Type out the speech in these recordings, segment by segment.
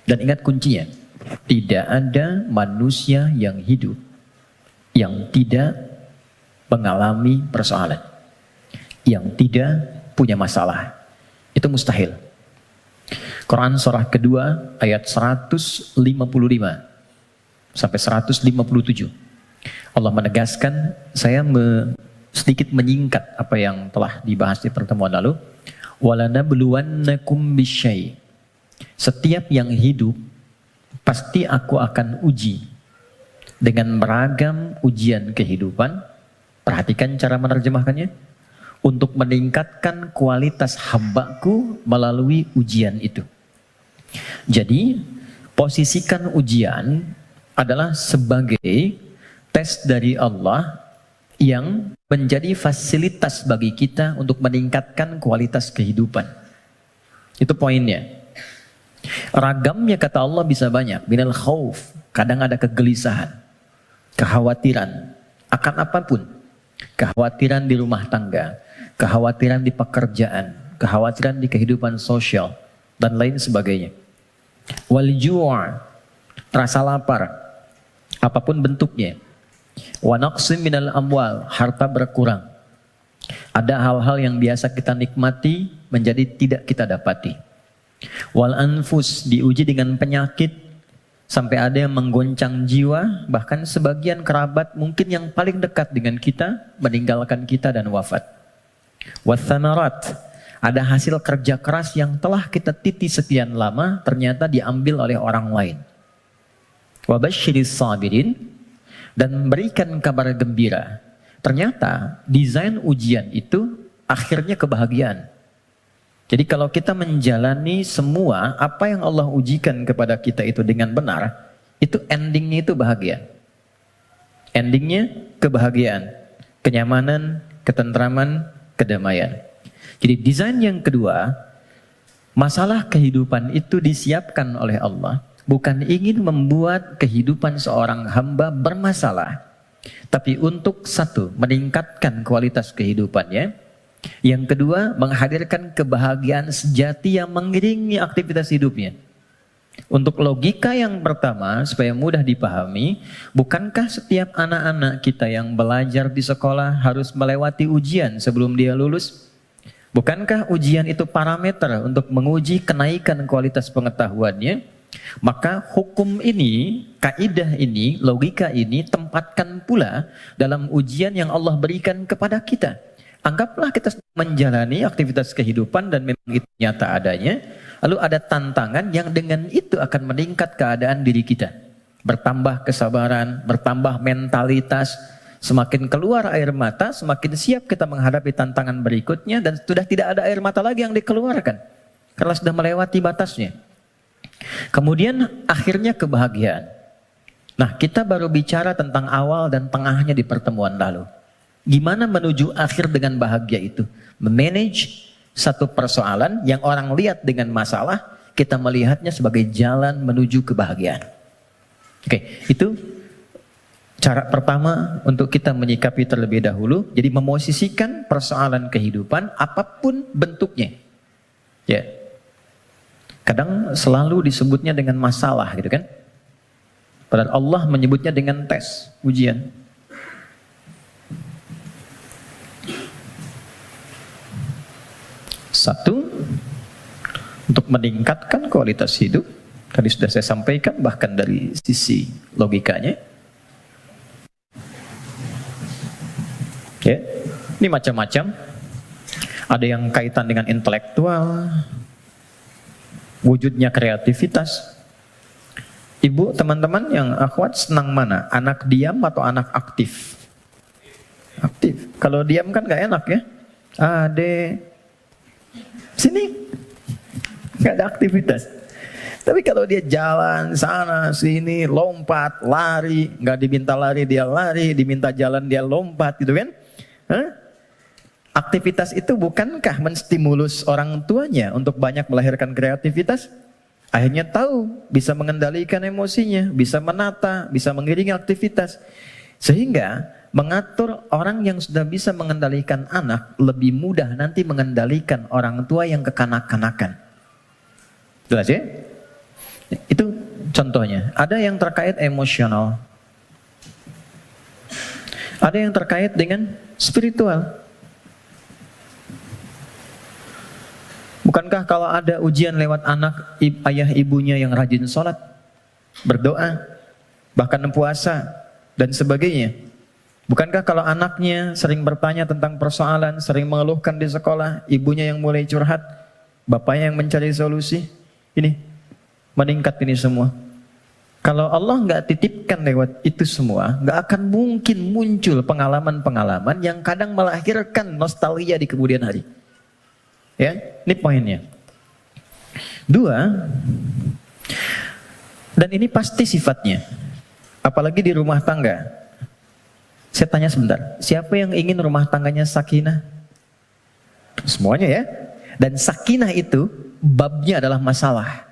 Dan ingat kuncinya, tidak ada manusia yang hidup yang tidak mengalami persoalan, yang tidak punya masalah. Itu mustahil. Quran surah kedua ayat 155 sampai 157. Allah menegaskan, saya sedikit menyingkat apa yang telah dibahas di pertemuan lalu. Walanabluwannakum bisyai. Setiap yang hidup pasti aku akan uji dengan beragam ujian kehidupan. Perhatikan cara menerjemahkannya. Untuk meningkatkan kualitas hambaku melalui ujian itu. Jadi, posisikan ujian adalah sebagai tes dari Allah yang menjadi fasilitas bagi kita untuk meningkatkan kualitas kehidupan. Itu poinnya. Ragamnya kata Allah bisa banyak. Minal khauf, kadang ada kegelisahan, kekhawatiran akan apapun. Kekhawatiran di rumah tangga, kekhawatiran di pekerjaan, kekhawatiran di kehidupan sosial, dan lain sebagainya. Wal ju', rasa lapar, apapun bentuknya. Wa naqsim minal amwal, harta berkurang. Ada hal-hal yang biasa kita nikmati menjadi tidak kita dapati. Wal anfus, diuji dengan penyakit sampai ada yang menggoncang jiwa, bahkan sebagian kerabat mungkin yang paling dekat dengan kita meninggalkan kita dan wafat. Wathamarat, ada hasil kerja keras yang telah kita titi sekian lama ternyata diambil oleh orang lain. Wabasyiris sabirin, dan berikan kabar gembira. Ternyata desain ujian itu akhirnya kebahagiaan. Jadi kalau kita menjalani semua apa yang Allah ujikan kepada kita itu dengan benar, itu endingnya itu bahagia. Endingnya kebahagiaan, kenyamanan, ketentraman, kedamaian. Jadi desain yang kedua, masalah kehidupan itu disiapkan oleh Allah bukan ingin membuat kehidupan seorang hamba bermasalah, tapi untuk satu, meningkatkan kualitas kehidupannya. Yang kedua, menghadirkan kebahagiaan sejati yang mengiringi aktivitas hidupnya. Untuk logika yang pertama, supaya mudah dipahami, bukankah setiap anak-anak kita yang belajar di sekolah harus melewati ujian sebelum dia lulus? Bukankah ujian itu parameter untuk menguji kenaikan kualitas pengetahuannya? Maka hukum ini, kaidah ini, logika ini tempatkan pula dalam ujian yang Allah berikan kepada kita. Anggaplah kita menjalani aktivitas kehidupan dan memang itu nyata adanya, lalu ada tantangan yang dengan itu akan meningkat keadaan diri kita. Bertambah kesabaran, bertambah mentalitas, semakin keluar air mata, semakin siap kita menghadapi tantangan berikutnya dan sudah tidak ada air mata lagi yang dikeluarkan karena sudah melewati batasnya. Kemudian akhirnya kebahagiaan. Nah, kita baru bicara tentang awal dan tengahnya di pertemuan lalu. Gimana menuju akhir dengan bahagia itu? Memanage satu persoalan yang orang lihat dengan masalah, kita melihatnya sebagai jalan menuju kebahagiaan. Oke, itu cara pertama untuk kita menyikapi terlebih dahulu. Jadi memosisikan persoalan kehidupan apapun bentuknya. Ya. Kadang selalu disebutnya dengan masalah gitu kan. Padahal Allah menyebutnya dengan tes, ujian. Satu, untuk meningkatkan kualitas hidup. Tadi sudah saya sampaikan bahkan dari sisi logikanya. Ya, ini macam-macam. Ada yang kaitan dengan intelektual, wujudnya kreativitas. Ibu, teman-teman yang akhwat senang mana? Anak diam atau anak aktif? Aktif. Kalau diam kan gak enak ya. Sini gak ada aktivitas. Tapi kalau dia jalan sana sini, lompat, lari, gak diminta lari dia lari, diminta jalan dia lompat gitu kan. Aktivitas itu bukankah menstimulus orang tuanya untuk banyak melahirkan kreativitas? Akhirnya tahu, bisa mengendalikan emosinya, bisa menata, bisa mengiringi aktivitas. Sehingga mengatur orang yang sudah bisa mengendalikan anak lebih mudah nanti mengendalikan orang tua yang kekanak-kanakan. Jelas ya? Itu Contohnya, ada yang terkait emosional, ada yang terkait dengan spiritual. Bukankah kalau ada ujian lewat anak, ayah ibunya yang rajin sholat, berdoa, bahkan puasa, dan sebagainya? Bukankah kalau anaknya sering bertanya tentang persoalan, sering mengeluhkan di sekolah, ibunya yang mulai curhat, bapaknya yang mencari solusi, ini meningkat ini semua. Kalau Allah nggak titipkan lewat itu semua, nggak akan mungkin muncul pengalaman-pengalaman yang kadang melahirkan nostalgia di kemudian hari. Ya, ini poinnya. 2, dan ini pasti sifatnya, apalagi di rumah tangga. Saya tanya sebentar, siapa yang ingin rumah tangganya sakinah? Semuanya ya. Dan sakinah itu babnya adalah masalah.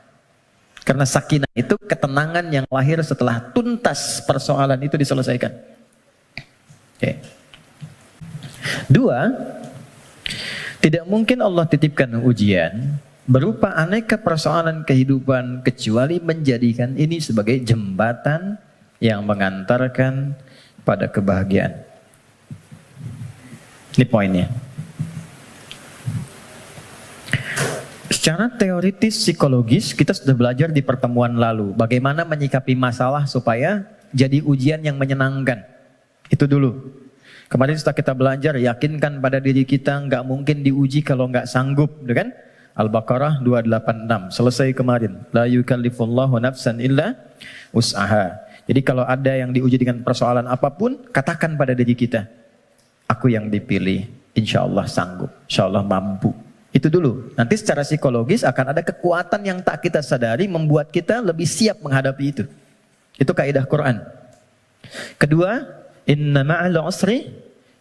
Karena sakinah itu ketenangan yang lahir setelah tuntas persoalan itu diselesaikan. Oke. 2, tidak mungkin Allah titipkan ujian berupa aneka persoalan kehidupan kecuali menjadikan ini sebagai jembatan yang mengantarkan pada kebahagiaan. Ini poinnya. Secara teoritis psikologis kita sudah belajar di pertemuan lalu bagaimana menyikapi masalah supaya jadi ujian yang menyenangkan. Itu dulu. Kemarin setelah kita belajar, yakinkan pada diri kita nggak mungkin diuji kalau nggak sanggup, kan? Al-Baqarah 286 selesai kemarin. La yukallifullahu nafsan illa wus'aha. Jadi kalau ada yang diuji dengan persoalan apapun, katakan pada diri kita, aku yang dipilih, insya Allah sanggup, insya Allah mampu. Itu dulu. Nanti secara psikologis akan ada kekuatan yang tak kita sadari membuat kita lebih siap menghadapi itu. Itu kaidah Quran. Kedua, inna ma'al usri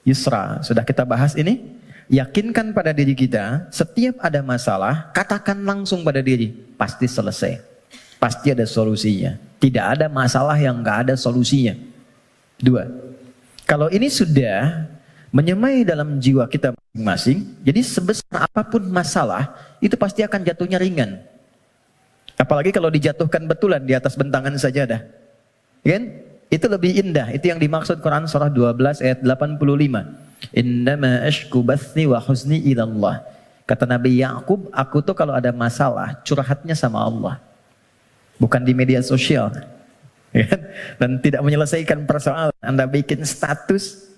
yusra. Sudah kita bahas ini. Yakinkan pada diri kita, setiap ada masalah, katakan langsung pada diri, pasti selesai. Pasti ada solusinya. Tidak ada masalah yang nggak ada solusinya. 2, kalau ini sudah menyemai dalam jiwa kita masing-masing, jadi sebesar apapun masalah, itu pasti akan jatuhnya ringan. Apalagi kalau dijatuhkan betulan di atas bentangan sajadah. Kan? Itu lebih indah, itu yang dimaksud Quran surah 12 ayat 85. Innama ashku bathi wa huzni ilallah. Kata Nabi Yakub, aku tuh kalau ada masalah, curhatnya sama Allah. Bukan di media sosial. Dan tidak menyelesaikan persoalan. Anda bikin status,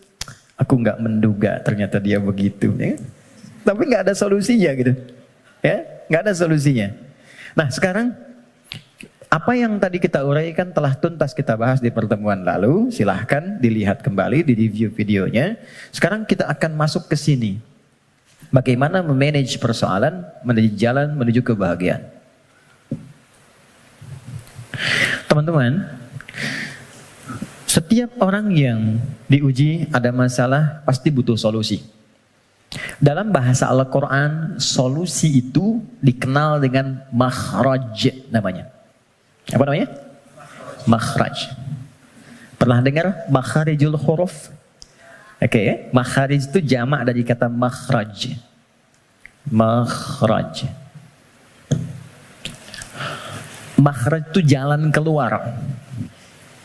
aku nggak menduga ternyata dia begitu, ya. Tapi nggak ada solusinya gitu, ya, nggak ada solusinya. Nah sekarang apa yang tadi kita uraikan telah tuntas kita bahas di pertemuan lalu. Silahkan dilihat kembali di review videonya. Sekarang kita akan masuk ke sini. Bagaimana memanage persoalan menuju jalan menuju kebahagiaan. Teman-teman, setiap orang yang diuji ada masalah pasti butuh solusi. Dalam bahasa Al-Quran, solusi itu dikenal dengan makhraj namanya. Apa namanya? Makhraj. Pernah dengar makharijul huruf? Oke, makharij itu jamak dari kata makhraj. Makhraj. Makhraj itu jalan keluar.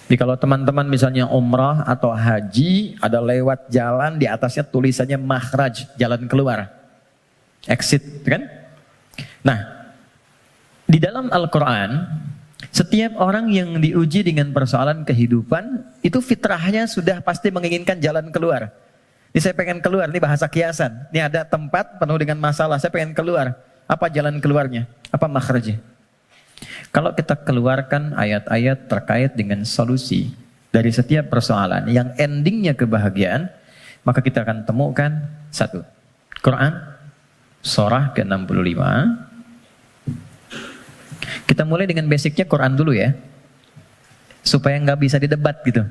Jadi kalau teman-teman misalnya umrah atau haji, ada lewat jalan di atasnya tulisannya makhraj, jalan keluar. Exit, kan? Nah, di dalam Al-Quran, setiap orang yang diuji dengan persoalan kehidupan, itu fitrahnya sudah pasti menginginkan jalan keluar. Ini saya pengen keluar, ini bahasa kiasan. Ini ada tempat penuh dengan masalah, saya pengen keluar. Apa jalan keluarnya? Apa makhrajnya? Kalau kita keluarkan ayat-ayat terkait dengan solusi dari setiap persoalan yang endingnya kebahagiaan, maka kita akan temukan satu. Quran, surah ke-65. Kita mulai dengan basicnya Quran dulu ya, supaya nggak bisa didebat gitu.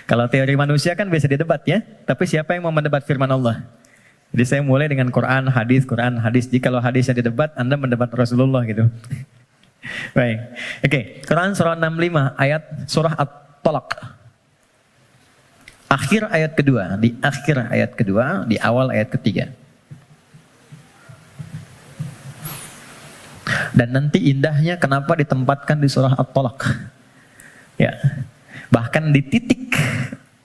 Kalau teori manusia kan bisa didebat ya, tapi siapa yang mau mendebat firman Allah? Jadi saya mulai dengan Quran, hadis. Jadi kalau hadisnya didebat, Anda mendebat Rasulullah gitu. Baik, oke. Quran surah 65 ayat surah At-Talaq. Akhir ayat kedua, di akhir ayat kedua, di awal ayat ketiga. Dan nanti indahnya kenapa ditempatkan di surah At-Talaq. Ya. Bahkan di titik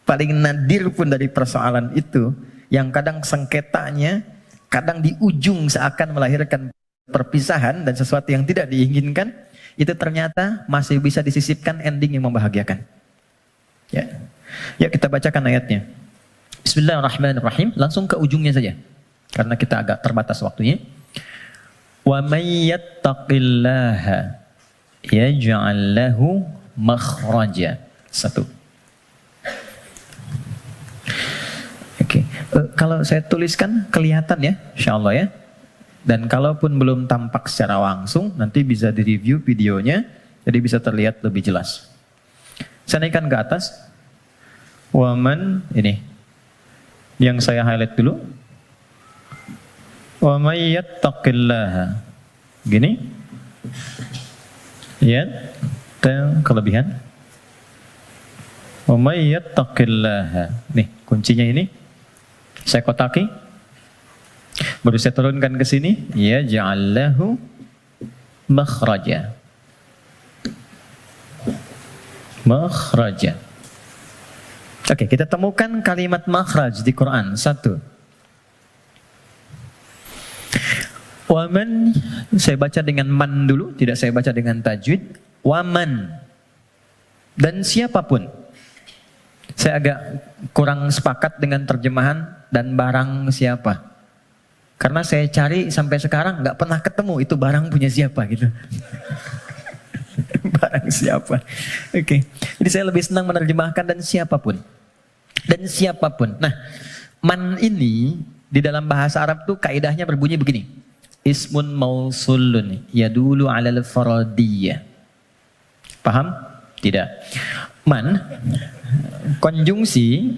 paling nadir pun dari persoalan itu, yang kadang sengketanya, kadang di ujung seakan melahirkan perpisahan dan sesuatu yang tidak diinginkan, itu ternyata masih bisa disisipkan ending yang membahagiakan. Ya, ya kita bacakan ayatnya. Bismillahirrahmanirrahim. Langsung ke ujungnya saja, karena kita agak terbatas waktunya. Wa may yattaqillaha yaj'al lahu makhraja. Satu. Oke. Kalau saya tuliskan kelihatan ya, insyaallah ya. Dan kalaupun belum tampak secara langsung, nanti bisa direview videonya, jadi bisa terlihat lebih jelas. Saya naikkan ke atas. Waman, ini yang saya highlight dulu. Wa may yattaqillaha. Gini. Ya, kelebihan. Wa may yattaqillaha. Nih, kuncinya ini. Saya kotaki. Baru saya turunkan ke sini. Ya ja'allahu makhraja. Makhraja. Oke, kita temukan kalimat makhraj di Quran. Satu. Waman, saya baca dengan man dulu, tidak saya baca dengan tajwid. Waman, dan siapapun. Saya agak kurang sepakat dengan terjemahan dan barang siapa. Karena saya cari sampai sekarang nggak pernah ketemu itu barang punya siapa gitu. Barang siapa. Oke. Jadi saya lebih senang menerjemahkan dan siapapun. Dan siapapun. Nah, man ini di dalam bahasa Arab tuh kaidahnya berbunyi begini. Ismun mausulun yadulu alal faradiyah. Paham? Tidak. Man, konjungsi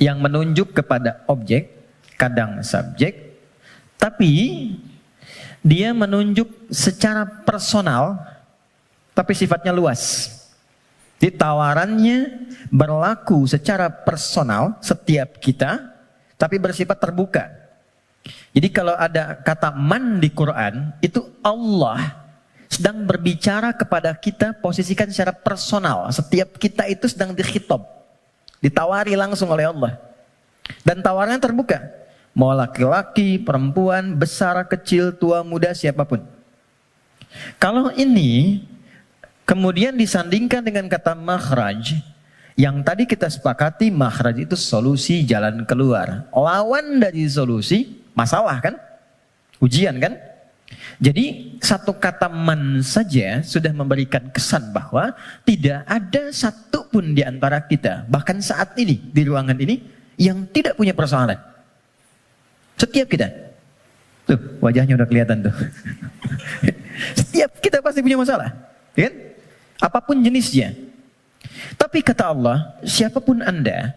yang menunjuk kepada objek, kadang subjek, tapi dia menunjuk secara personal, tapi sifatnya luas. Di tawarannya berlaku secara personal setiap kita, tapi bersifat terbuka. Jadi kalau ada kata man di Quran, itu Allah sedang berbicara kepada kita, posisikan secara personal. Setiap kita itu sedang dikhitab, ditawari langsung oleh Allah. Dan tawarannya terbuka. Mau laki-laki, perempuan, besar, kecil, tua, muda, siapapun. Kalau ini kemudian disandingkan dengan kata makhraj, yang tadi kita sepakati makhraj itu solusi, jalan keluar. Lawan dari solusi, masalah kan? Ujian kan? Jadi satu kata man saja sudah memberikan kesan bahwa tidak ada satu pun di antara kita, bahkan saat ini di ruangan ini, yang tidak punya persoalan. Setiap kita. Tuh, wajahnya udah kelihatan tuh. Setiap kita pasti punya masalah, kan? Apapun jenisnya. Tapi kata Allah, siapapun Anda,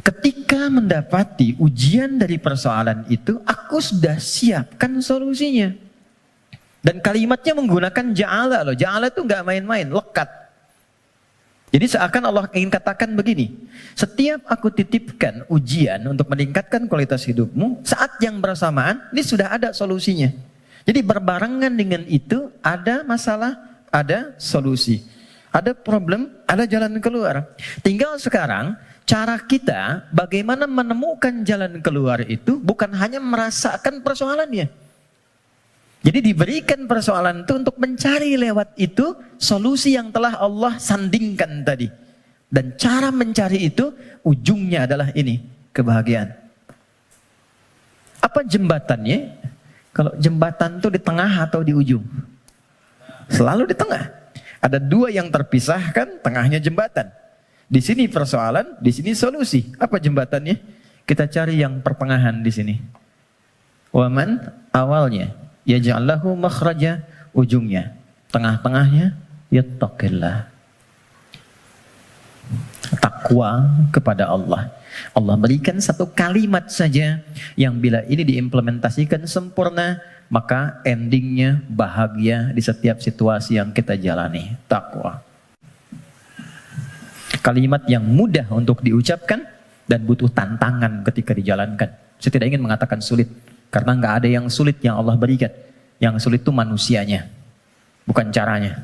ketika mendapati ujian dari persoalan itu, aku sudah siapkan solusinya. Dan kalimatnya menggunakan ja'ala loh. Ja'ala itu nggak main-main, lekat. Jadi seakan Allah ingin katakan begini, setiap aku titipkan ujian untuk meningkatkan kualitas hidupmu, saat yang bersamaan, ini sudah ada solusinya. Jadi berbarengan dengan itu, ada masalah, ada solusi. Ada problem, ada jalan keluar. Tinggal sekarang, cara kita bagaimana menemukan jalan keluar itu bukan hanya merasakan persoalannya. Jadi diberikan persoalan itu untuk mencari lewat itu solusi yang telah Allah sandingkan tadi. Dan cara mencari itu ujungnya adalah ini, kebahagiaan. Apa jembatannya? Kalau jembatan itu di tengah atau di ujung? Selalu di tengah. Ada dua yang terpisahkan, tengahnya jembatan. Di sini persoalan, di sini solusi. Apa jembatannya? Kita cari yang pertengahan di sini. Waman, awalnya, yaj'allahu makhraja, ujungnya. Tengah-tengahnya, yattaqillah. Takwa kepada Allah. Allah berikan satu kalimat saja yang bila ini diimplementasikan sempurna, maka endingnya bahagia di setiap situasi yang kita jalani. Takwa. Kalimat yang mudah untuk diucapkan dan butuh tantangan ketika dijalankan. Saya tidak ingin mengatakan sulit, karena nggak ada yang sulit yang Allah berikan. Yang sulit itu manusianya, bukan caranya.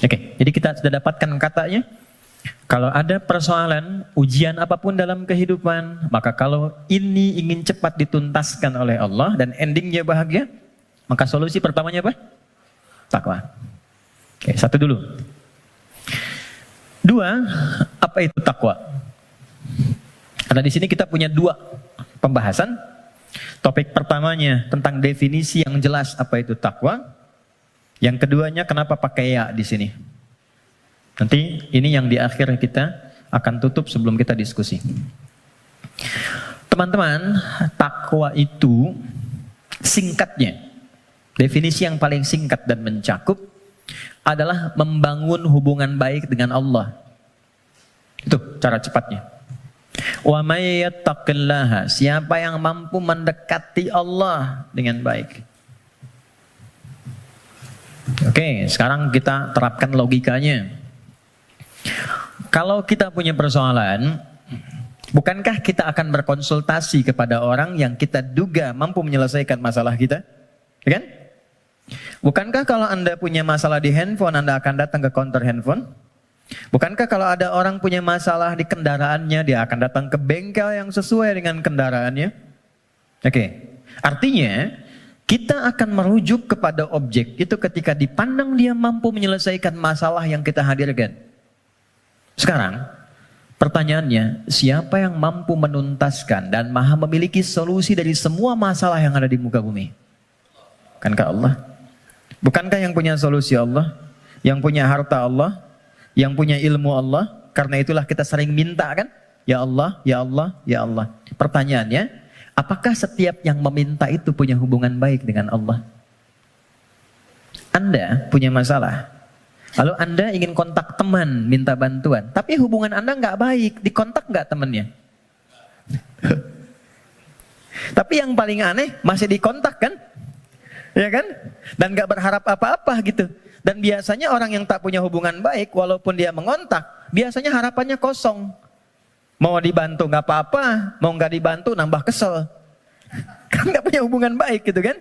Oke, jadi kita sudah dapatkan katanya. Kalau ada persoalan, ujian apapun dalam kehidupan, maka kalau ini ingin cepat dituntaskan oleh Allah dan endingnya bahagia, maka solusi pertamanya apa? Takwa. Oke, satu dulu. Dua, apa itu takwa? Karena di sini kita punya dua pembahasan. Topik pertamanya tentang definisi yang jelas apa itu takwa. Yang keduanya kenapa pakai ya di sini. Nanti ini yang di akhir kita akan tutup sebelum kita diskusi. Teman-teman, takwa itu singkatnya, definisi yang paling singkat dan mencakup adalah membangun hubungan baik dengan Allah. Itu cara cepatnya. Wa may yattaqillaha, siapa yang mampu mendekati Allah dengan baik. Oke, sekarang kita terapkan logikanya. Kalau kita punya persoalan, bukankah kita akan berkonsultasi kepada orang yang kita duga mampu menyelesaikan masalah kita? Ya kan? Bukankah kalau Anda punya masalah di handphone, Anda akan datang ke counter handphone? Bukankah kalau ada orang punya masalah di kendaraannya, dia akan datang ke bengkel yang sesuai dengan kendaraannya? Oke, artinya kita akan merujuk kepada objek itu ketika dipandang dia mampu menyelesaikan masalah yang kita hadirkan. Sekarang, pertanyaannya, siapa yang mampu menuntaskan dan maha memiliki solusi dari semua masalah yang ada di muka bumi? Bukankah Allah? Bukankah yang punya solusi Allah? Yang punya harta Allah? Yang punya ilmu Allah? Karena itulah kita sering minta kan? Ya Allah, ya Allah, ya Allah. Pertanyaannya, apakah setiap yang meminta itu punya hubungan baik dengan Allah? Anda punya masalah, lalu Anda ingin kontak teman, minta bantuan, tapi hubungan Anda nggak baik, dikontak nggak temannya? Tapi yang paling aneh, masih dikontak kan? Ya kan? Dan nggak berharap apa-apa gitu. Dan biasanya orang yang tak punya hubungan baik, walaupun dia mengontak, biasanya harapannya kosong. Mau dibantu nggak apa-apa, mau nggak dibantu nambah kesel. Kan nggak punya hubungan baik gitu kan?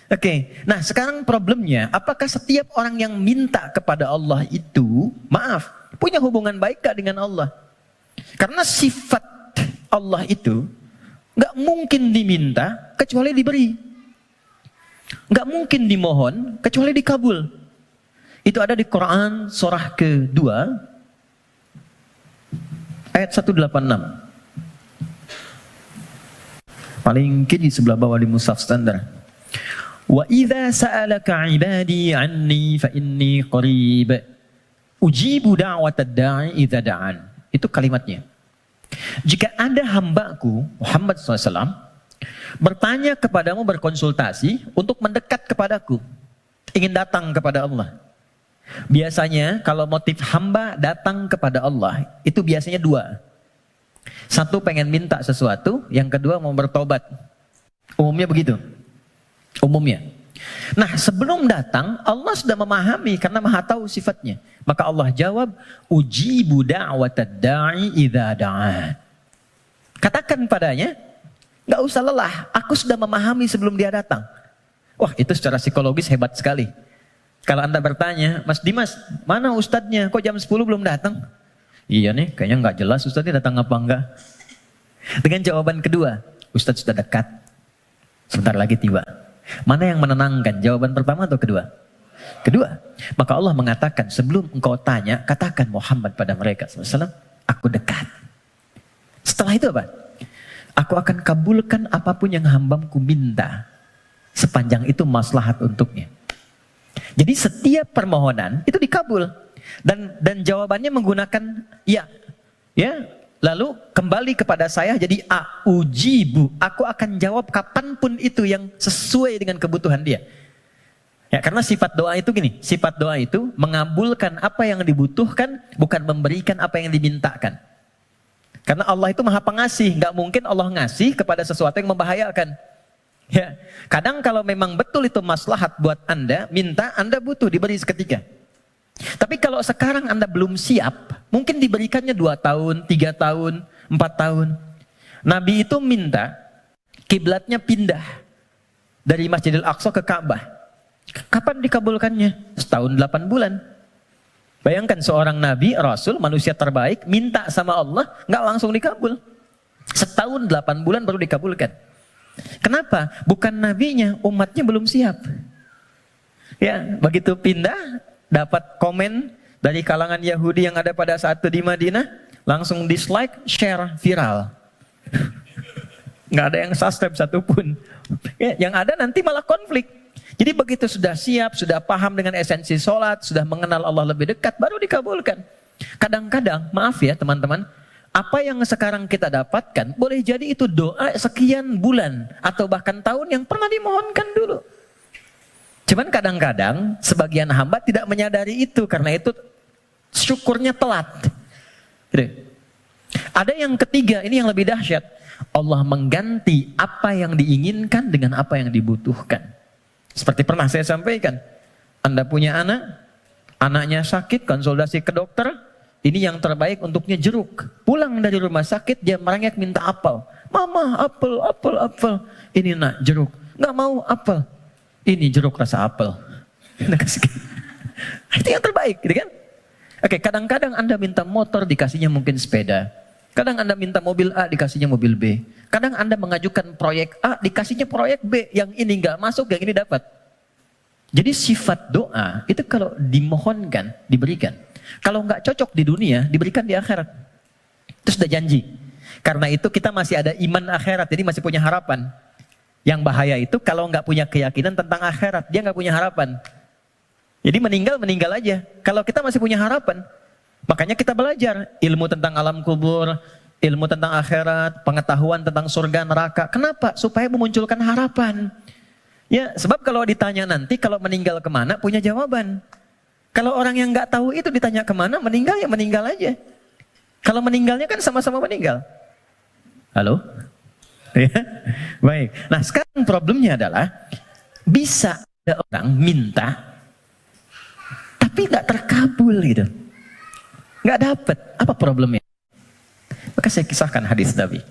Oke, nah sekarang problemnya, apakah setiap orang yang minta kepada Allah itu, maaf, punya hubungan baik gak dengan Allah? Karena sifat Allah itu nggak mungkin diminta kecuali diberi, nggak mungkin dimohon kecuali dikabul. Itu ada di Quran surah kedua ayat 186. Paling kiri sebelah bawah di mushaf standar. Wa idza sa'alaka 'ibadi 'anni fa inni qarib ujibu da'watad da'i idza da'an. Itu kalimatnya. Jika ada hambaku Muhammad SAW bertanya kepadamu, berkonsultasi untuk mendekat kepadaku, ingin datang kepada Allah. Biasanya kalau motif hamba datang kepada Allah itu biasanya dua. Satu, pengen minta sesuatu, yang kedua mau bertobat. Umumnya begitu. Umumnya. Nah, sebelum datang Allah sudah memahami karena Maha tahu sifatnya. Maka Allah jawab, ujibu da'watad da'i idza da'a. Katakan padanya, nggak usah lelah, aku sudah memahami sebelum dia datang. Wah, itu secara psikologis hebat sekali. Kalau Anda bertanya, Mas Dimas, mana ustadznya? Kok jam 10 belum datang? Iya nih, kayaknya nggak jelas ustadznya datang apa enggak. Dengan jawaban kedua, ustadz sudah dekat, sebentar lagi tiba. Mana yang menenangkan, jawaban pertama atau kedua? Kedua. Maka Allah mengatakan, sebelum engkau tanya, katakan Muhammad pada mereka SAW, aku dekat. Setelah itu apa? Aku akan kabulkan apapun yang hambaku minta, sepanjang itu maslahat untuknya. Jadi setiap permohonan itu dikabul, dan jawabannya menggunakan ya, lalu kembali kepada saya jadi ujibu, aku akan jawab kapanpun itu yang sesuai dengan kebutuhan dia. Ya, karena sifat doa itu gini, sifat doa itu mengabulkan apa yang dibutuhkan, bukan memberikan apa yang dimintakan. Karena Allah itu Maha Pengasih, nggak mungkin Allah ngasih kepada sesuatu yang membahayakan. Ya, kadang kalau memang betul itu maslahat buat Anda, minta, Anda butuh diberi seketika. Tapi kalau sekarang Anda belum siap, mungkin diberikannya 2 tahun, 3 tahun, 4 tahun. Nabi itu minta kiblatnya pindah dari Masjidil Aqsa ke Ka'bah. Kapan dikabulkannya? Setahun 8 bulan. Bayangkan seorang nabi, rasul, manusia terbaik, minta sama Allah, nggak langsung dikabul. Setahun 8 bulan baru dikabulkan. Kenapa? Bukan nabinya, umatnya belum siap. Ya, begitu pindah, dapat komen dari kalangan Yahudi yang ada pada saat itu di Madinah, langsung dislike, share, viral. Nggak ada yang subscribe satupun. Ya, yang ada nanti malah konflik. Jadi begitu sudah siap, sudah paham dengan esensi sholat, sudah mengenal Allah lebih dekat, baru dikabulkan. Kadang-kadang, maaf ya teman-teman, apa yang sekarang kita dapatkan, boleh jadi itu doa sekian bulan, atau bahkan tahun yang pernah dimohonkan dulu. Cuman kadang-kadang, sebagian hamba tidak menyadari itu, karena itu syukurnya telat. Gitu. Ada yang ketiga, ini yang lebih dahsyat. Allah mengganti apa yang diinginkan dengan apa yang dibutuhkan. Seperti pernah saya sampaikan, Anda punya anak, anaknya sakit, konsultasi ke dokter, ini yang terbaik untuknya jeruk. Pulang dari rumah sakit, dia merengek minta apel. Mama, apel, apel, apel. Ini nak, jeruk. Nggak mau apel. Ini jeruk rasa apel. Itu yang terbaik, gitu kan? Oke, kadang-kadang Anda minta motor, dikasihnya mungkin sepeda. Kadang Anda minta mobil A, dikasihnya mobil B. Kadang Anda mengajukan proyek A, dikasihnya proyek B. Yang ini nggak masuk, yang ini dapat. Jadi sifat doa, itu kalau dimohonkan, diberikan. Kalau nggak cocok di dunia, diberikan di akhirat. Itu sudah janji. Karena itu kita masih ada iman akhirat, jadi masih punya harapan. Yang bahaya itu kalau nggak punya keyakinan tentang akhirat, dia nggak punya harapan. Jadi meninggal aja. Kalau kita masih punya harapan, makanya kita belajar ilmu tentang alam kubur, ilmu tentang akhirat, pengetahuan tentang surga neraka. Kenapa? Supaya memunculkan harapan. Ya, sebab kalau ditanya nanti, kalau meninggal kemana, punya jawaban. Kalau orang yang nggak tahu itu ditanya kemana, meninggal ya meninggal aja. Kalau meninggalnya kan sama-sama meninggal. Halo? Ya, baik. Nah sekarang problemnya adalah, bisa ada orang minta, tapi nggak terkabul gitu. Nggak dapat. Apa problemnya? Maka saya kisahkan hadis Nabi.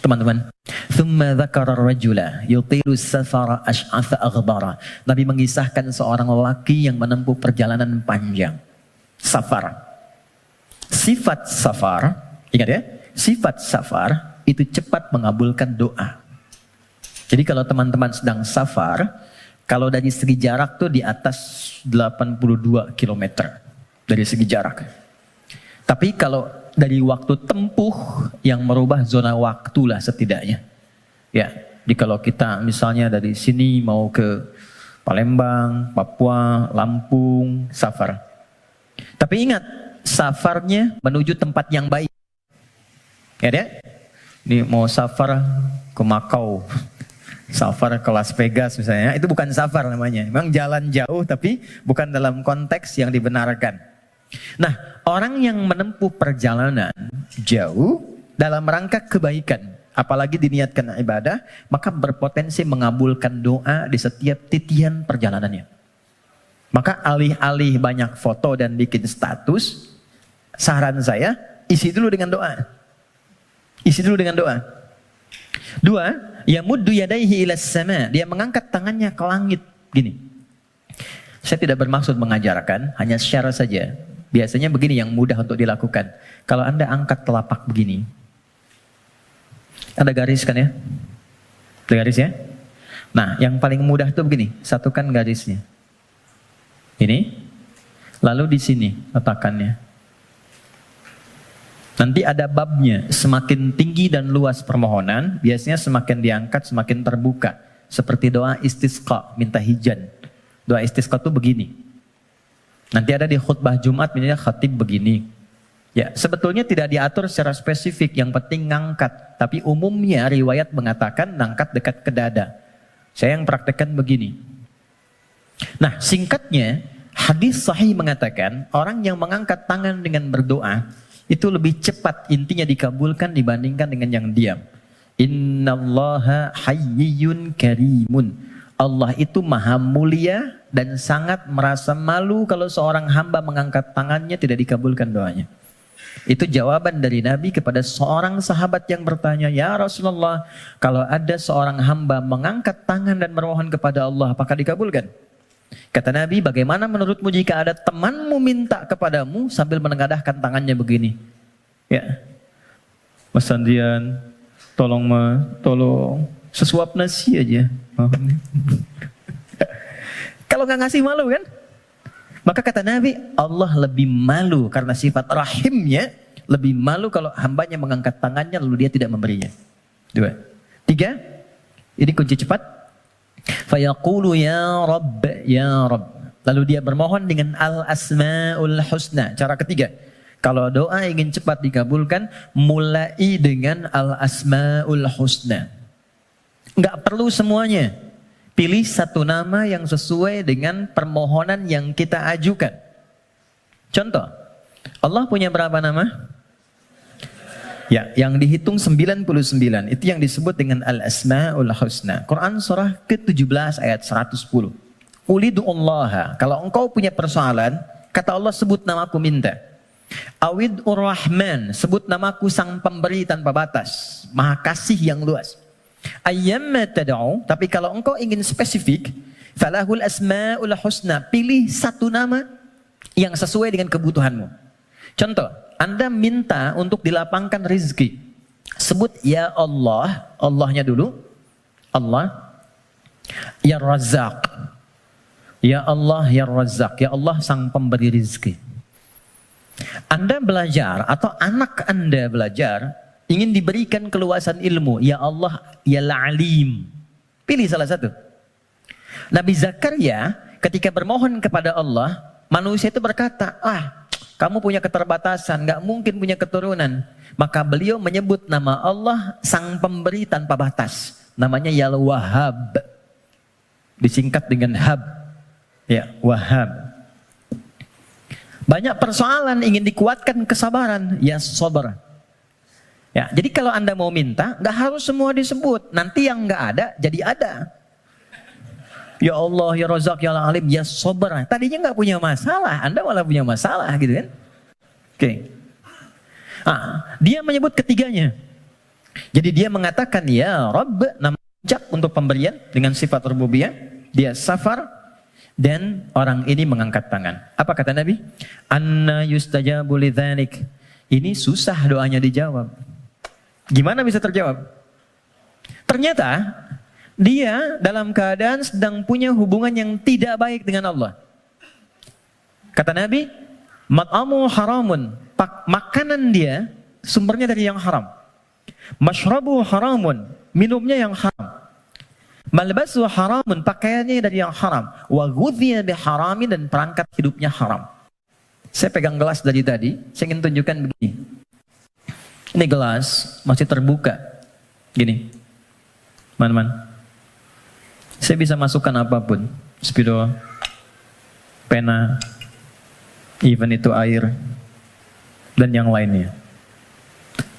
Teman-teman, thumma dzakara ar-rajula yutilu safara ash'atha aghbara. Nabi mengisahkan seorang lelaki yang menempuh perjalanan panjang. Safar. Sifat safar, ingat ya, sifat safar itu cepat mengabulkan doa. Jadi kalau teman-teman sedang safar, kalau dari segi jarak tuh di atas 82 km dari segi jarak. Tapi kalau dari waktu tempuh yang merubah zona waktu lah setidaknya. Ya, jadi kalau kita misalnya dari sini mau ke Palembang, Papua, Lampung, safar. Tapi ingat, safarnya menuju tempat yang baik. Ya deh? Ini mau safar ke Makau, safar ke Las Vegas misalnya, itu bukan safar namanya. Memang jalan jauh tapi bukan dalam konteks yang dibenarkan. Nah, orang yang menempuh perjalanan jauh dalam rangka kebaikan, apalagi diniatkan ibadah, maka berpotensi mengabulkan doa di setiap titian perjalanannya. Maka alih-alih banyak foto dan bikin status, saran saya, isi dulu dengan doa. Isi dulu dengan doa. Dua, yamuddu yadaihi ilas sama, dia mengangkat tangannya ke langit. Gini, saya tidak bermaksud mengajarkan, hanya share saja. Biasanya begini yang mudah untuk dilakukan. Kalau Anda angkat telapak begini, ada garis kan ya? Ada garis ya? Nah, yang paling mudah itu begini, satukan garisnya. Ini, lalu di sini letakkannya. Nanti ada babnya, semakin tinggi dan luas permohonan, biasanya semakin diangkat, semakin terbuka. Seperti doa istisqa, minta hujan. Doa istisqa itu begini. Nanti ada di khutbah Jumat, misalnya khatib begini. Ya, sebetulnya tidak diatur secara spesifik, yang penting ngangkat. Tapi umumnya riwayat mengatakan ngangkat dekat ke dada. Saya yang praktekkan begini. Nah, singkatnya, hadis sahih mengatakan, orang yang mengangkat tangan dengan berdoa, itu lebih cepat intinya dikabulkan dibandingkan dengan yang diam. Innallaha hayyun karimun. Allah itu maha mulia dan sangat merasa malu kalau seorang hamba mengangkat tangannya tidak dikabulkan doanya. Itu jawaban dari Nabi kepada seorang sahabat yang bertanya, "Ya Rasulullah, kalau ada seorang hamba mengangkat tangan dan memohon kepada Allah, apakah dikabulkan?" Kata Nabi, "Bagaimana menurutmu jika ada temanmu minta kepadamu sambil menengadahkan tangannya begini? Ya, Mas Andrian, tolong sesuap nasi aja." Kalau nggak ngasih malu kan? Maka kata Nabi, Allah lebih malu karena sifat rahimnya, lebih malu kalau hambanya mengangkat tangannya lalu dia tidak memberinya. 2. 3, ini kunci cepat. Fayaqulu ya Rabb, ya Rabb. Lalu dia bermohon dengan al-asma'ul husna. Cara ketiga, kalau doa ingin cepat dikabulkan, mulai dengan al-asma'ul husna. Enggak perlu semuanya. Pilih satu nama yang sesuai dengan permohonan yang kita ajukan. Contoh, Allah punya berapa nama? Ya, yang dihitung 99. Itu yang disebut dengan Al-Asma'ul Husna. Quran surah ke-17 ayat 110. Ulidu'ullaha. Kalau engkau punya persoalan, kata Allah, sebut namaku minta. Awid'ur Rahman. Sebut namaku sang pemberi tanpa batas. Maha kasih yang luas. Ayyamma tad'u, tapi kalau engkau ingin spesifik, falahul asmaul husna, pilih satu nama yang sesuai dengan kebutuhanmu. Contoh, Anda minta untuk dilapangkan rezeki. Sebut ya Allah, Allahnya dulu. Allah. Ya Razzaq. Ya Allah, ya Razzaq. Ya Allah sang pemberi rezeki. Anda belajar atau anak Anda belajar, ingin diberikan keluasan ilmu. Ya Allah, ya Alim. Pilih salah satu. Nabi Zakaria ketika bermohon kepada Allah, manusia itu berkata, kamu punya keterbatasan, gak mungkin punya keturunan. Maka beliau menyebut nama Allah sang pemberi tanpa batas. Namanya Ya Wahhab. Disingkat dengan Hab. Ya, Wahhab. Banyak persoalan ingin dikuatkan kesabaran. Ya Sabar. Ya, jadi kalau Anda mau minta, nggak harus semua disebut. Nanti yang nggak ada, jadi ada. Ya Allah, ya Razak, ya Alim, ya Sabar. Tadinya nggak punya masalah, Anda malah punya masalah, gitu kan? Oke. Dia menyebut ketiganya. Jadi dia mengatakan, ya Rabb, nama ucap untuk pemberian dengan sifat rububiyah. Dia Safar, dan orang ini mengangkat tangan. Apa kata Nabi? Anna yustajabu lidzalik. Ini susah doanya dijawab. Gimana bisa terjawab? Ternyata dia dalam keadaan sedang punya hubungan yang tidak baik dengan Allah. Kata Nabi, mat'amu haramun. Makanan dia sumbernya dari yang haram. Mashrabu haramun. Minumnya yang haram. Malbasu haramun. Pakaiannya dari yang haram. Wa ghudhiya biharamin, dan perangkat hidupnya haram. Saya pegang gelas dari tadi, saya ingin tunjukkan begini. Ini gelas masih terbuka. Gini. Man. Saya bisa masukkan apapun. Spidol, pena, even itu air, dan yang lainnya.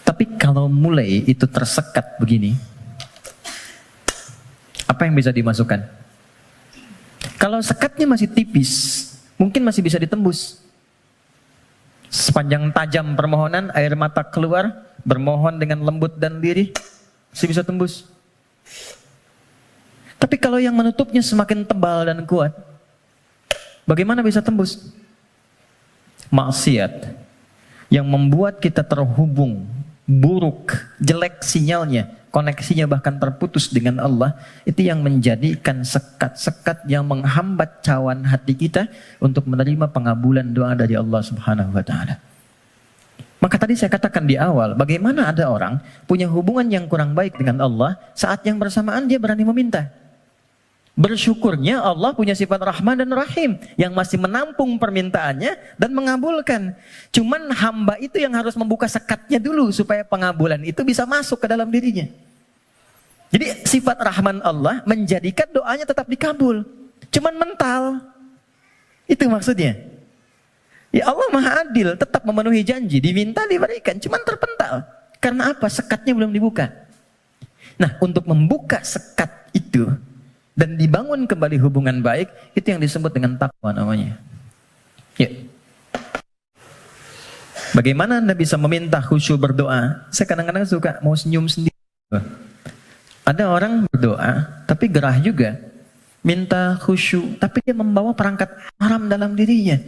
Tapi kalau mulai itu tersekat begini, apa yang bisa dimasukkan? Kalau sekatnya masih tipis, mungkin masih bisa ditembus. Sepanjang tajam permohonan, air mata keluar, bermohon dengan lembut dan lirih, masih bisa tembus. Tapi kalau yang menutupnya semakin tebal dan kuat, bagaimana bisa tembus? Maksiat yang membuat kita terhubung, buruk, jelek sinyalnya, koneksinya bahkan terputus dengan Allah, itu yang menjadikan sekat-sekat yang menghambat cawan hati kita untuk menerima pengabulan doa dari Allah Subhanahu wa Ta'ala. Maka tadi saya katakan di awal, bagaimana ada orang punya hubungan yang kurang baik dengan Allah, saat yang bersamaan dia berani meminta. Bersyukurnya Allah punya sifat Rahman dan Rahim yang masih menampung permintaannya dan mengabulkan. Cuman hamba itu yang harus membuka sekatnya dulu supaya pengabulan itu bisa masuk ke dalam dirinya. Jadi sifat Rahman Allah menjadikan doanya tetap dikabul. Cuman mental. Itu maksudnya. Ya Allah Maha Adil, tetap memenuhi janji, diminta diberikan, cuman terpental. Karena apa? Sekatnya belum dibuka. Nah, untuk membuka sekat itu dan dibangun kembali hubungan baik, itu yang disebut dengan takwa namanya. Ya. Bagaimana Anda bisa meminta khusyuk berdoa? Saya kadang-kadang suka mau senyum sendiri. Ada orang berdoa, tapi gerah juga. Minta khusyuk, tapi dia membawa perangkat haram dalam dirinya.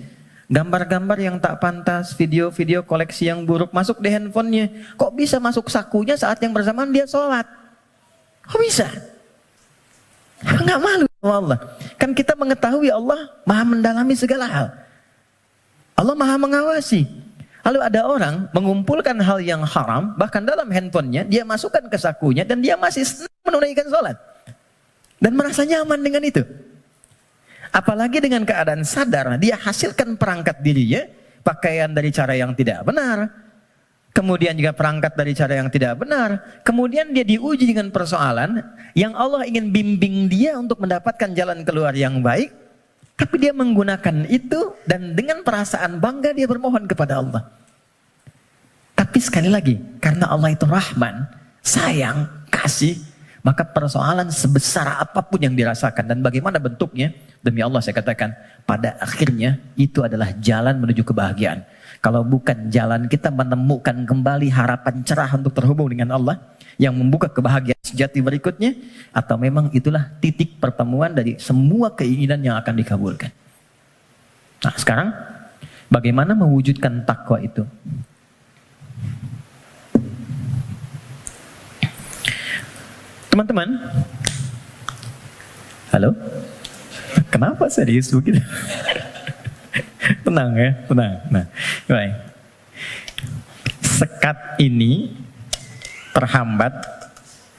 Gambar-gambar yang tak pantas, video-video koleksi yang buruk masuk di handphonenya. Kok bisa masuk sakunya saat yang bersamaan dia sholat? Kok bisa? Nggak malu sama Allah. Kan kita mengetahui Allah maha mendalami segala hal. Allah maha mengawasi. Lalu ada orang mengumpulkan hal yang haram, bahkan dalam handphonenya, dia masukkan ke sakunya, dan dia masih senang menunaikan sholat. Dan merasa nyaman dengan itu. Apalagi dengan keadaan sadar, dia hasilkan perangkat dirinya, pakaian dari cara yang tidak benar, kemudian juga perangkat dari cara yang tidak benar, kemudian dia diuji dengan persoalan, yang Allah ingin bimbing dia untuk mendapatkan jalan keluar yang baik, tapi dia menggunakan itu, dan dengan perasaan bangga dia bermohon kepada Allah. Tapi sekali lagi, karena Allah itu Rahman, sayang, kasih, maka persoalan sebesar apapun yang dirasakan dan bagaimana bentuknya, demi Allah saya katakan, pada akhirnya itu adalah jalan menuju kebahagiaan. Kalau bukan jalan kita menemukan kembali harapan cerah untuk terhubung dengan Allah, yang membuka kebahagiaan sejati berikutnya, atau memang itulah titik pertemuan dari semua keinginan yang akan dikabulkan. Nah sekarang, bagaimana mewujudkan takwa itu? Teman-teman, halo? Kenapa serius begitu? Tenang ya, tenang. Nah, baik. Sekat ini terhambat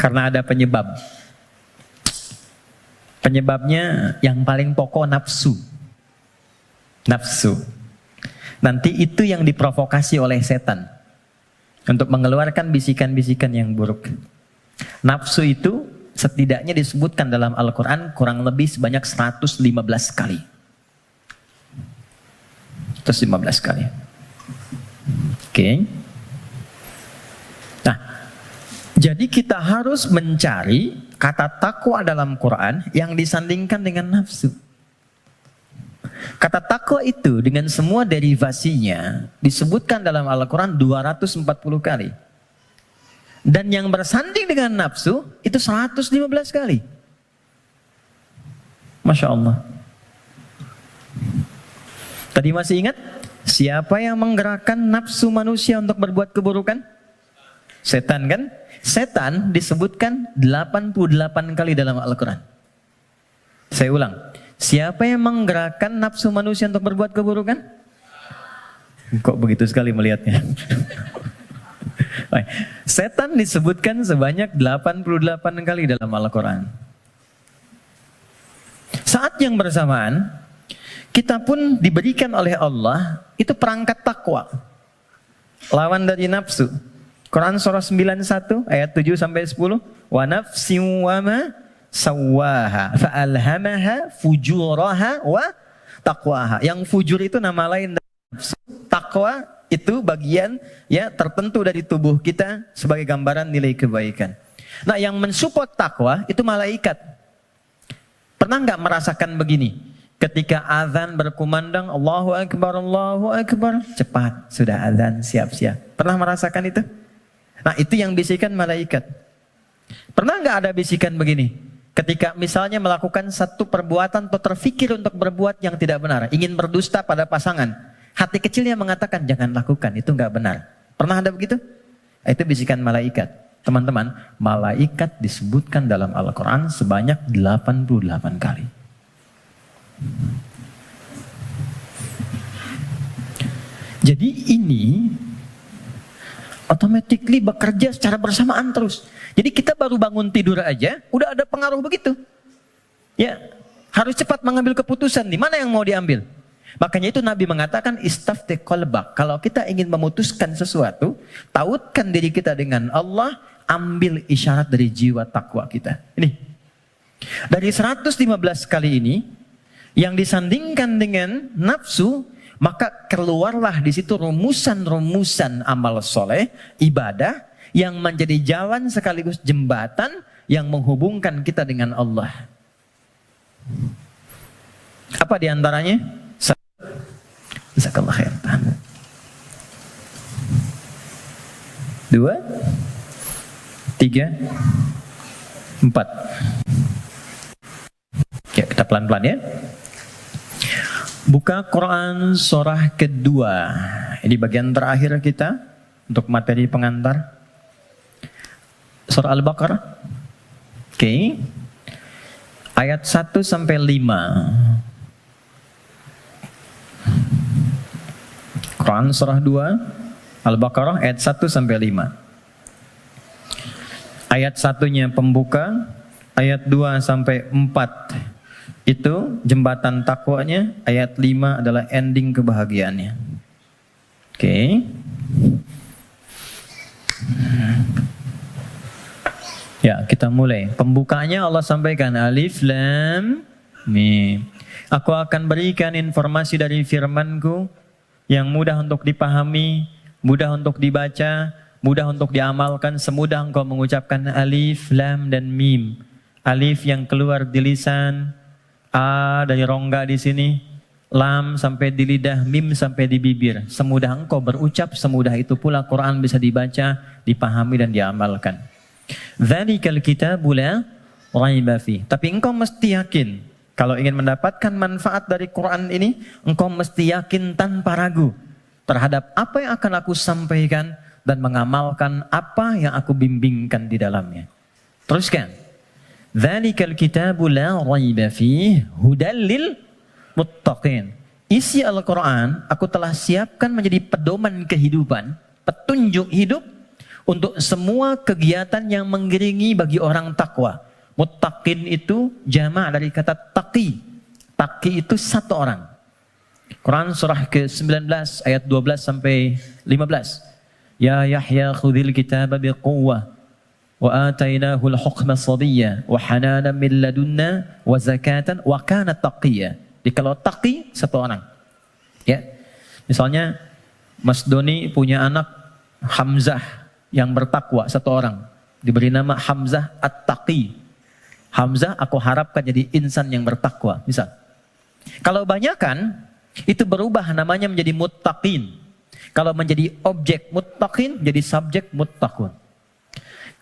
karena ada penyebab. Penyebabnya yang paling pokok nafsu. Nafsu. Nanti itu yang diprovokasi oleh setan untuk mengeluarkan bisikan-bisikan yang buruk. Nafsu itu setidaknya disebutkan dalam Al-Quran kurang lebih sebanyak 115 kali. 115 kali. Oke. Nah, jadi kita harus mencari kata takwa dalam Quran yang disandingkan dengan nafsu. Kata takwa itu dengan semua derivasinya disebutkan dalam Al-Quran 240 kali. Dan yang bersanding dengan nafsu itu 115 kali. Masya Allah. Tadi masih ingat? Siapa yang menggerakkan nafsu manusia untuk berbuat keburukan? Setan kan? Setan disebutkan 88 kali dalam Al-Quran. Saya ulang. Siapa yang menggerakkan nafsu manusia untuk berbuat keburukan? Kok begitu sekali melihatnya? Setan disebutkan sebanyak 88 kali dalam Al-Quran. Saat yang bersamaan, kita pun diberikan oleh Allah itu perangkat takwa. Lawan dari nafsu. Quran surah 91 ayat 7 sampai 10. Wa nafsin wa ma sawwaha fa'alhamaha fujuraha wa taqwaha. Yang fujur itu nama lain dari nafsu. Takwa itu bagian ya tertentu dari tubuh kita sebagai gambaran nilai kebaikan. Nah, yang mensupport takwa itu malaikat. Pernah nggak merasakan begini? Ketika azan berkumandang Allahu Akbar, cepat sudah azan, siap-siap. Pernah merasakan itu? Nah, itu yang bisikan malaikat. Pernah nggak ada bisikan begini? Ketika misalnya melakukan satu perbuatan atau terfikir untuk berbuat yang tidak benar, ingin berdusta pada pasangan. Hati kecilnya mengatakan, jangan lakukan, itu nggak benar. Pernah ada begitu? Itu bisikan malaikat. Teman-teman, malaikat disebutkan dalam Al-Quran sebanyak 88 kali. Jadi ini automatically bekerja secara bersamaan terus. Jadi kita baru bangun tidur aja, udah ada pengaruh begitu. Ya, harus cepat mengambil keputusan, di mana yang mau diambil. Makanya itu Nabi mengatakan istafti qalbak. Kalau kita ingin memutuskan sesuatu, tautkan diri kita dengan Allah, ambil isyarat dari jiwa takwa kita. Ini. Dari 115 kali ini yang disandingkan dengan nafsu, maka keluarlah di situ rumusan-rumusan amal soleh, ibadah yang menjadi jalan sekaligus jembatan yang menghubungkan kita dengan Allah. Apa diantaranya? Jazakallah khair. 2, 3, 4. Ya, kita pelan-pelan ya. Buka Quran surah kedua. Ini bagian terakhir kita untuk materi pengantar. Surah Al-Baqarah. Oke. Ayat 1 sampai 5. Quran surah 2 Al-Baqarah ayat 1 sampai 5. Ayat 1-nya pembuka, ayat 2 sampai 4 itu jembatan takwanya, ayat 5 adalah ending kebahagiaannya. Oke. Ya, kita mulai. Pembukanya Allah sampaikan Alif Lam Mim. Aku akan berikan informasi dari firman-Ku yang mudah untuk dipahami, mudah untuk dibaca, mudah untuk diamalkan, semudah engkau mengucapkan Alif, Lam, dan Mim. Alif yang keluar di lisan, A dari rongga di sini, Lam sampai di lidah, Mim sampai di bibir. Semudah engkau berucap, semudah itu pula Quran bisa dibaca, dipahami, dan diamalkan. Dzalikal kitabu la raiba fi. Tapi engkau mesti yakin, kalau ingin mendapatkan manfaat dari Quran ini, engkau mesti yakin tanpa ragu terhadap apa yang akan aku sampaikan dan mengamalkan apa yang aku bimbingkan di dalamnya. Teruskan. Dzalikal kitabu la raiba fi hudal lil muttaqin. Isi Al-Quran aku telah siapkan menjadi pedoman kehidupan, petunjuk hidup untuk semua kegiatan yang mengiringi bagi orang takwa. Muttaqin itu jama' dari kata taqi. Taqi itu satu orang. Quran surah ke-19 ayat 12 sampai 15. Ya Yahya khudhil kitaba biquwwah wa atainahul hukma sabiyya wa hananan min ladunna wa zakatan wa kana taqiyya. Jadi kalau taqi satu orang. Ya. Misalnya Mas Doni punya anak Hamzah yang bertakwa, satu orang, diberi nama Hamzah At-Taqi. Hamzah aku harapkan jadi insan yang bertakwa, misal. Kalau banyakan itu berubah namanya menjadi muttaqin. Kalau menjadi objek muttaqin jadi subjek muttaqun.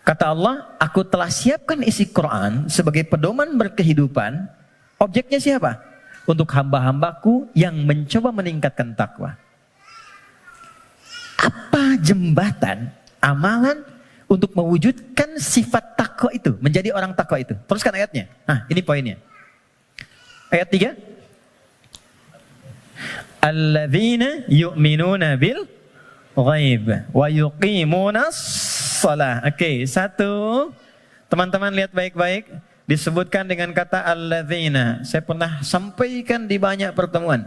Kata Allah, aku telah siapkan isi Quran sebagai pedoman berkehidupan. Objeknya siapa? Untuk hamba-hambaku yang mencoba meningkatkan takwa. Apa jembatan amalan untuk mewujudkan sifat takwa itu, menjadi orang takwa itu? Teruskan ayatnya. Nah, ini poinnya. Ayat 3. Alladzina yu'minuna bil ghaib wa yuqimunas shalah. Oke, satu. Teman-teman lihat baik-baik, disebutkan dengan kata alladzina. Saya pernah sampaikan di banyak pertemuan.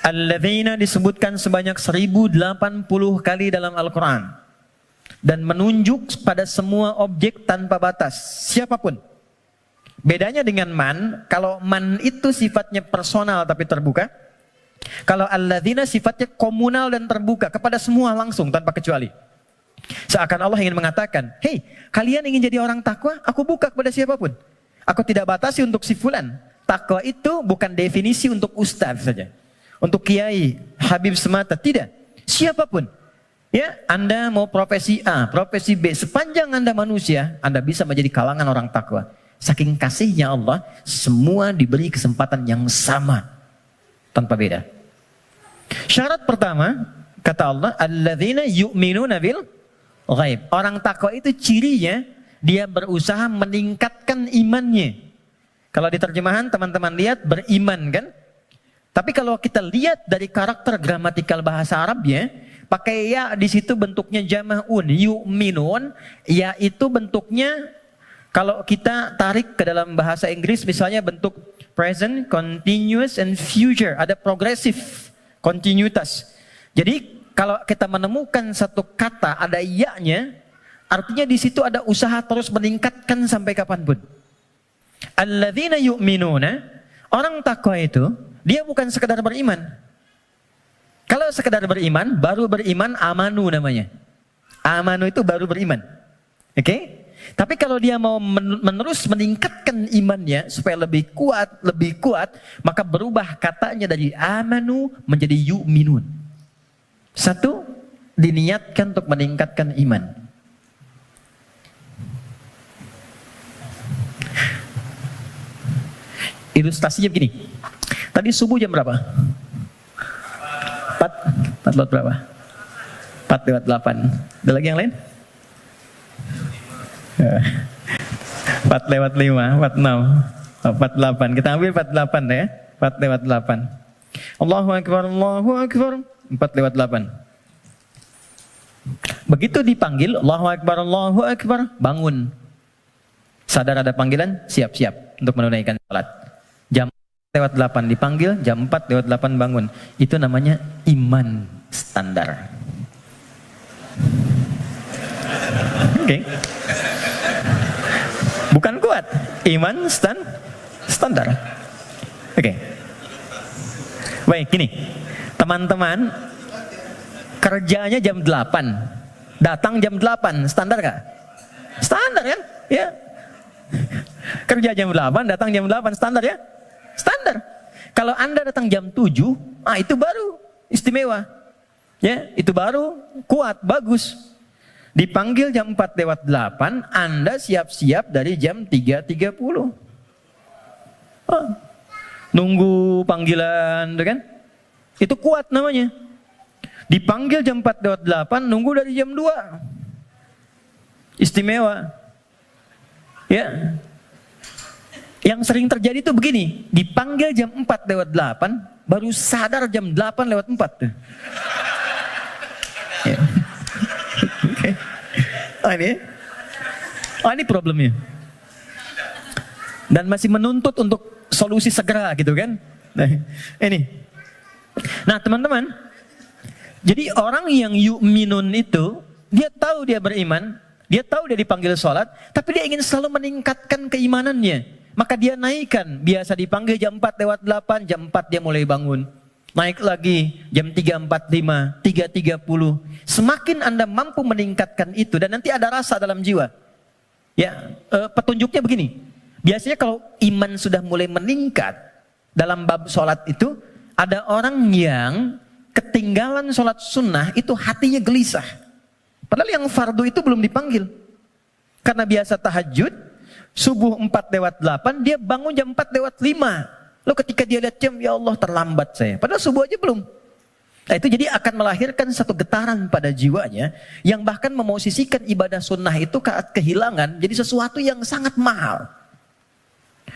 Alladzina disebutkan sebanyak 1080 kali dalam Al-Quran. Dan menunjuk pada semua objek tanpa batas. Siapapun. Bedanya dengan man, kalau man itu sifatnya personal tapi terbuka. Kalau alladzina sifatnya komunal dan terbuka kepada semua langsung tanpa kecuali. Seakan Allah ingin mengatakan, hei kalian ingin jadi orang takwa, aku buka kepada siapapun. Aku tidak batasi untuk si fulan. Takwa itu bukan definisi untuk ustaz saja. Untuk kiai, habib semata, tidak. Siapapun. Ya, Anda mau profesi A, profesi B, sepanjang Anda manusia, Anda bisa menjadi kalangan orang takwa. Saking kasihnya Allah, semua diberi kesempatan yang sama, tanpa beda. Syarat pertama, kata Allah, alladzina yu'minuna bil ghaib. Orang takwa itu cirinya, dia berusaha meningkatkan imannya. Kalau di terjemahan teman-teman lihat beriman kan? Tapi kalau kita lihat dari karakter gramatikal bahasa Arabnya, pakai ya di situ bentuknya jama'un, yu'minun, ya itu bentuknya kalau kita tarik ke dalam bahasa Inggris misalnya bentuk present, continuous, and future, ada progresif, kontinuitas. Jadi kalau kita menemukan satu kata ada ya-nya, artinya di situ ada usaha terus meningkatkan sampai kapanpun. Alladzina yu'minuna, orang takwa itu dia bukan sekedar beriman. Kalau sekedar beriman, baru beriman amanu namanya. Amanu itu baru beriman. Oke? Tapi kalau dia mau menerus meningkatkan imannya supaya lebih kuat, maka berubah katanya dari amanu menjadi yu'minun. Satu, diniatkan untuk meningkatkan iman. Ilustrasinya begini. Tadi subuh jam berapa? 4 lewat berapa? 4 lewat 8. Ada lagi yang lain? 4 lewat 5, 46, 48. Kita ambil 48 ya. 4 lewat 8. Allahu Akbar, Allahu Akbar. 4 lewat 8. Begitu dipanggil, Allahu Akbar, Allahu Akbar, bangun. Sadar ada panggilan, siap-siap untuk menunaikan salat. Jam 4 lewat 8 dipanggil, jam 4 lewat 8 bangun. Itu namanya iman standar. Oke. Bukan kuat, iman standar. Oke. Baik, gini. Teman-teman, kerjanya jam 8. Datang jam 8, standar gak? Standar kan? Ya. Kerja jam 8, datang jam 8, standar ya? Standar. Kalau Anda datang jam 7, itu baru istimewa. Ya, itu baru kuat, bagus. Dipanggil jam 4 lewat 8, Anda siap-siap dari jam 3.30. Nunggu panggilan, kan? Itu kuat namanya. Dipanggil jam 4 lewat 8, nunggu dari jam 2. Istimewa. Ya. Yang sering terjadi itu begini, dipanggil jam 4 lewat 8, baru sadar jam 8 lewat 4. Ya. Okay. Ini problemnya. Dan masih menuntut untuk solusi segera gitu kan. Nah, ini. Nah, teman-teman, jadi orang yang yu'minun itu, dia tahu dia beriman, dia tahu dia dipanggil sholat, tapi dia ingin selalu meningkatkan keimanannya. Maka dia naikkan, biasa dipanggil jam 4 lewat 8, jam 4 dia mulai bangun. Naik lagi jam 3.45, 3.30. Semakin Anda mampu meningkatkan itu, dan nanti ada rasa dalam jiwa. Ya, petunjuknya begini. Biasanya kalau iman sudah mulai meningkat dalam bab sholat itu, ada orang yang ketinggalan sholat sunnah itu hatinya gelisah. Padahal yang fardu itu belum dipanggil. Karena biasa tahajud, subuh 4 lewat 8, dia bangun jam 4 lewat 5. Lalu ketika dia lihat jam, ya Allah terlambat saya. Padahal subuh aja belum. Nah, itu jadi akan melahirkan satu getaran pada jiwanya, yang bahkan memosisikan ibadah sunnah itu kehilangan jadi sesuatu yang sangat mahal.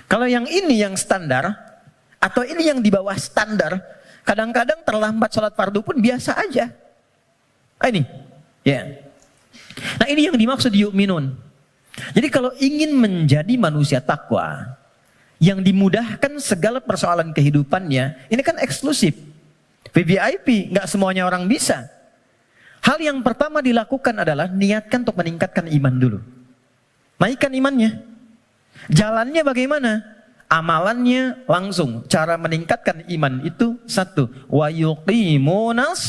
Kalau yang ini yang standar, atau ini yang di bawah standar, kadang-kadang terlambat sholat fardu pun biasa aja. Ini, ya. Nah, ini yang dimaksud yu'minun. Jadi kalau ingin menjadi manusia takwa, yang dimudahkan segala persoalan kehidupannya, ini kan eksklusif, VVIP, nggak semuanya orang bisa. Hal yang pertama dilakukan adalah niatkan untuk meningkatkan iman dulu. Naikkan imannya. Jalannya bagaimana? Amalannya langsung. Cara meningkatkan iman itu satu, wa yuqimunas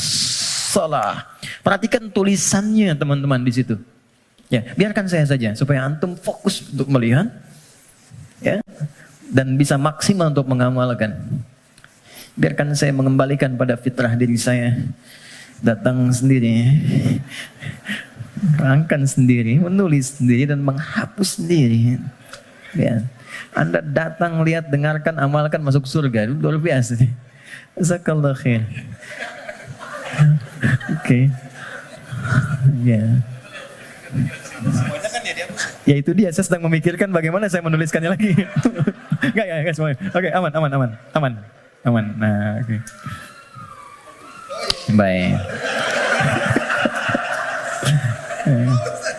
shalah. Perhatikan tulisannya teman-teman di situ. Ya, biarkan saya saja supaya antum fokus untuk melihat, ya, dan bisa maksimal untuk mengamalkan. Biarkan saya mengembalikan pada fitrah diri saya. Datang sendiri, rangkan sendiri, menulis sendiri dan menghapus sendiri. Ya. Anda datang, lihat, dengarkan, amalkan, masuk surga. Itu luar biasa. Jazakallah khair. Oke. Ya. Semuanya kan ya dia. Ya itu dia, saya sedang memikirkan bagaimana saya menuliskannya lagi. Enggak semuanya. Oke, aman. Nah, oke. Baik.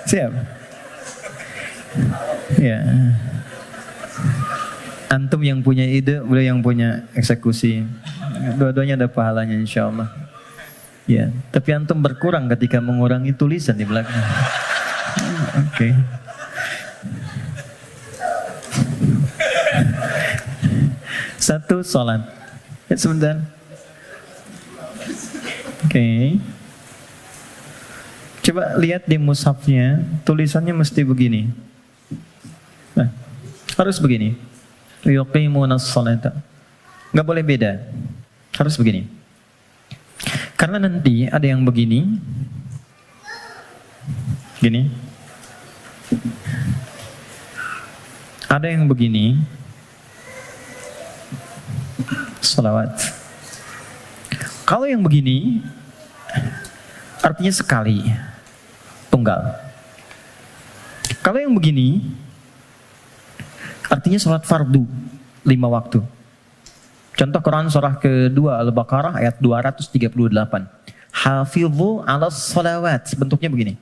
Siap. Ya. Antum yang punya ide, beliau yang punya eksekusi. Dua-duanya ada pahalanya insyaallah. Ya, tapi antum berkurang ketika mengurangi tulisan di belakang. Oke. Satu, sholat. Ya, sebentar. Oke. Coba lihat di mushafnya, tulisannya mesti begini. Nah, harus begini. Yuqimunas sholata. Nggak boleh beda. Harus begini. Karena nanti ada yang begini, Gini. Ada yang begini. Salawat. Kalau yang begini artinya sekali, tunggal. Kalau yang begini artinya sholat fardu 5 waktu. Contoh Quran surah kedua Al-Baqarah ayat 238. Hafidhu 'alas shalawat. Bentuknya begini.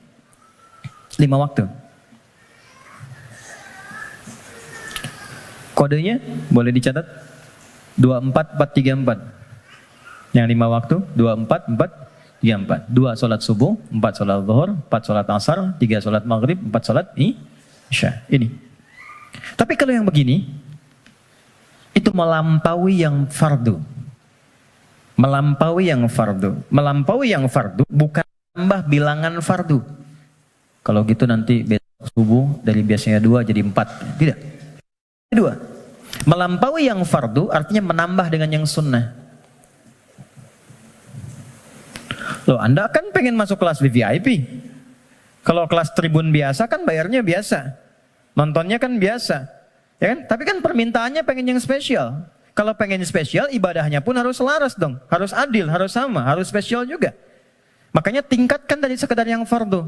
5 waktu. Kodenya boleh dicatat 24434. Yang 5 waktu 24434. 2 sholat subuh, 4 sholat zuhur, 4 sholat asar, 3 sholat maghrib, 4 sholat isya. Ini. Tapi kalau yang begini itu melampaui yang fardu. Melampaui yang fardu. Melampaui yang fardu bukan tambah bilangan fardu. Kalau gitu nanti besok subuh dari biasanya 2 jadi 4. Tidak. 2. Melampaui yang fardu artinya menambah dengan yang sunnah. Loh, Anda kan pengen masuk kelas VIP. Kalau kelas tribun biasa kan bayarnya biasa. Nontonnya kan biasa. Ya kan? Tapi kan permintaannya pengen yang spesial. Kalau pengen spesial, ibadahnya pun harus selaras dong. Harus adil, harus sama, harus spesial juga. Makanya tingkatkan dari sekedar yang fardu.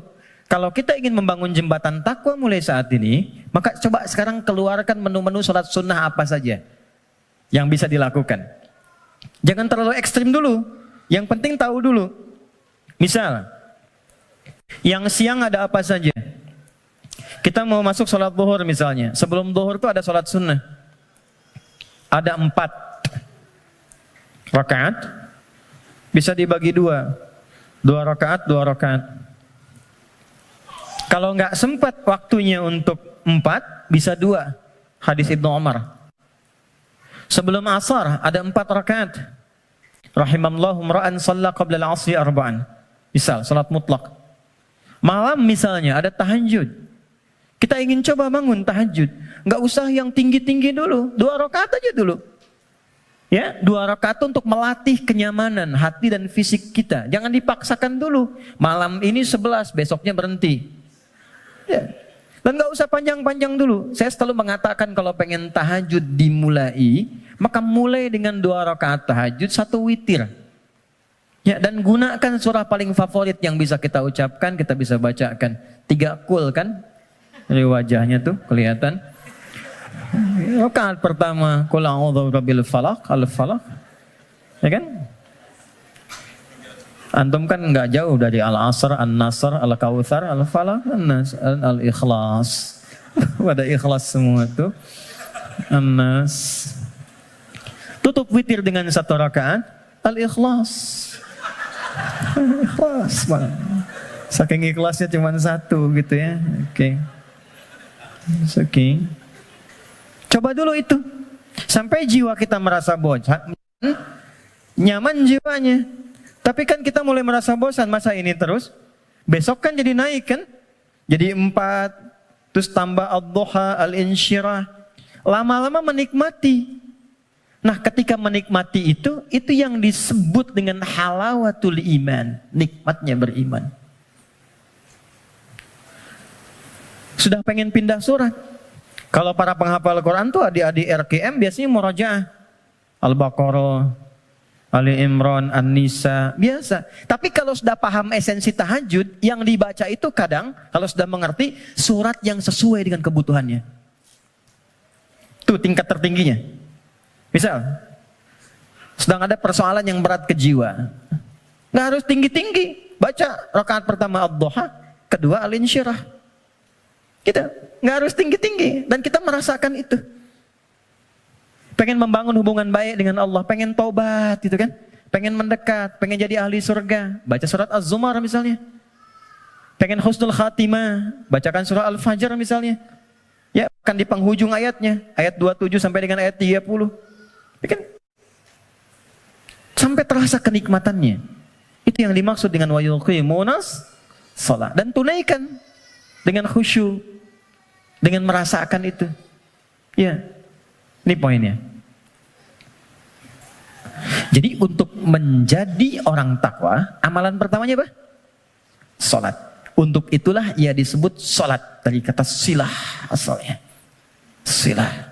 Kalau kita ingin membangun jembatan takwa mulai saat ini, maka coba sekarang keluarkan menu-menu sholat sunnah apa saja yang bisa dilakukan. Jangan terlalu ekstrim dulu. Yang penting tahu dulu. Misal, yang siang ada apa saja? Kita mau masuk sholat zuhur misalnya. Sebelum zuhur itu ada sholat sunnah. Ada 4 rakaat. Bisa dibagi 2. 2 rakaat, 2 rakaat. Kalau nggak sempat waktunya untuk 4, bisa 2. Hadis Ibnu Umar. Sebelum asar ada 4 rakaat. Rahimallahu mra'an shalla qabla al-'asri arba'an. Misal salat mutlak. Malam misalnya ada tahajud. Kita ingin coba bangun tahajud. Nggak usah yang tinggi-tinggi dulu. 2 rakaat aja dulu. Ya, 2 rakaat untuk melatih kenyamanan hati dan fisik kita. Jangan dipaksakan dulu. Malam ini 11, besoknya berhenti. Ya. Dan gak usah panjang-panjang dulu. Saya selalu mengatakan kalau pengen tahajud dimulai, maka mulai dengan 2 rakaat tahajud, 1 witir. Ya, dan gunakan surah paling favorit yang bisa kita ucapkan, kita bisa bacakan. 3 kul kan? Dari wajahnya tuh kelihatan. Rakaat pertama, qul a'udzu birabbil falaq, al-falaq. Ya kan? Antum kan nggak jauh dari Al-Asr, An-Nasr, Al-Kautsar, Al-Falaq, An-Nas, Al-Ikhlas. Pada ikhlas semua tuh. An-Nas. Tutup witir dengan 1 rakaat, Al-Ikhlas. Ikhlas. Saking ikhlasnya cuma 1 gitu ya. Oke. Oke. Coba dulu itu. Sampai jiwa kita merasa bosan, nyaman jiwanya. Tapi kan kita mulai merasa bosan, masa ini terus? Besok kan jadi naik kan? Jadi 4, terus tambah ad-duha, al-insyirah. Lama-lama menikmati. Nah, ketika menikmati itu yang disebut dengan halawatul iman. Nikmatnya beriman. Sudah pengen pindah surat. Kalau para penghafal Quran tuh adik-adik RKM biasanya murajaah. Al-Baqarah, Ali Imran, An-Nisa, biasa. Tapi kalau sudah paham esensi tahajud, yang dibaca itu kadang, kalau sudah mengerti, surat yang sesuai dengan kebutuhannya. Itu tingkat tertingginya. Misal, sedang ada persoalan yang berat ke jiwa. Nggak harus tinggi-tinggi. Baca rakaat pertama ad-duha, kedua al-insyirah. Kita nggak harus tinggi-tinggi. Dan kita merasakan itu. Pengen membangun hubungan baik dengan Allah, pengen taubat gitu kan, pengen mendekat, pengen jadi ahli surga, baca surat Az-Zumar misalnya. Pengen husnul khatimah, bacakan surah Al-Fajr misalnya. Ya, akan di penghujung ayatnya, ayat 27 sampai dengan ayat 30. Ya kan? Sampai terasa kenikmatannya. Itu yang dimaksud dengan wa yuqimunas shalah. Dan tunaikan dengan khusyuk, dengan merasakan itu. Ya, ini poinnya. Jadi untuk menjadi orang takwa, amalan pertamanya apa? Salat. Untuk itulah ia disebut sholat. Dari kata silah asalnya. Silah.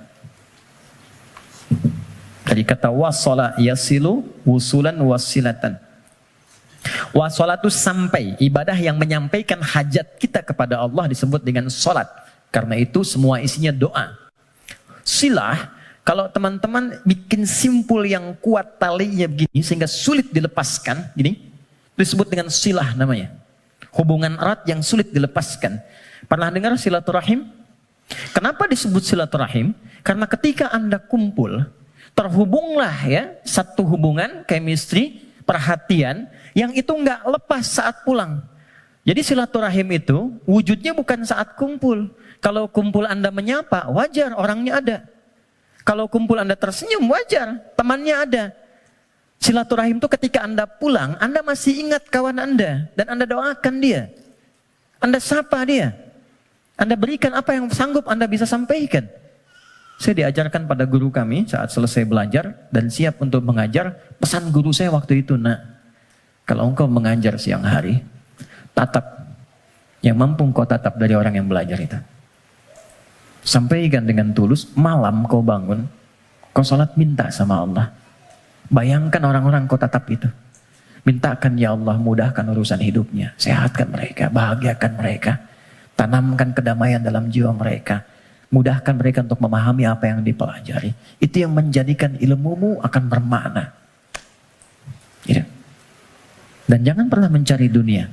Dari kata wasala yasilu wusulan wasilatan. Wasolatu sampai, ibadah yang menyampaikan hajat kita kepada Allah disebut dengan sholat. Karena itu semua isinya doa. Silah, kalau teman-teman bikin simpul yang kuat talinya begini sehingga sulit dilepaskan, gini, disebut dengan silah namanya. Hubungan erat yang sulit dilepaskan. Pernah dengar silaturahim? Kenapa disebut silaturahim? Karena ketika Anda kumpul, terhubunglah ya satu hubungan, chemistry, perhatian yang itu nggak lepas saat pulang. Jadi silaturahim itu wujudnya bukan saat kumpul. Kalau kumpul Anda menyapa, wajar orangnya ada. Kalau kumpul Anda tersenyum, wajar temannya ada. Silaturahim itu ketika Anda pulang, Anda masih ingat kawan Anda dan Anda doakan dia. Anda sapa dia. Anda berikan apa yang sanggup Anda bisa sampaikan. Saya diajarkan pada guru kami saat selesai belajar dan siap untuk mengajar. Pesan guru saya waktu itu, nak, kalau engkau mengajar siang hari, tatap yang mampu engkau tatap dari orang yang belajar itu. Sampaikan dengan tulus, malam kau bangun, kau sholat minta sama Allah. Bayangkan orang-orang kau tatap itu. Mintakan ya Allah mudahkan urusan hidupnya, sehatkan mereka, bahagiakan mereka, tanamkan kedamaian dalam jiwa mereka. Mudahkan mereka untuk memahami apa yang dipelajari. Itu yang menjadikan ilmumu akan bermakna. Gitu. Dan jangan pernah mencari dunia.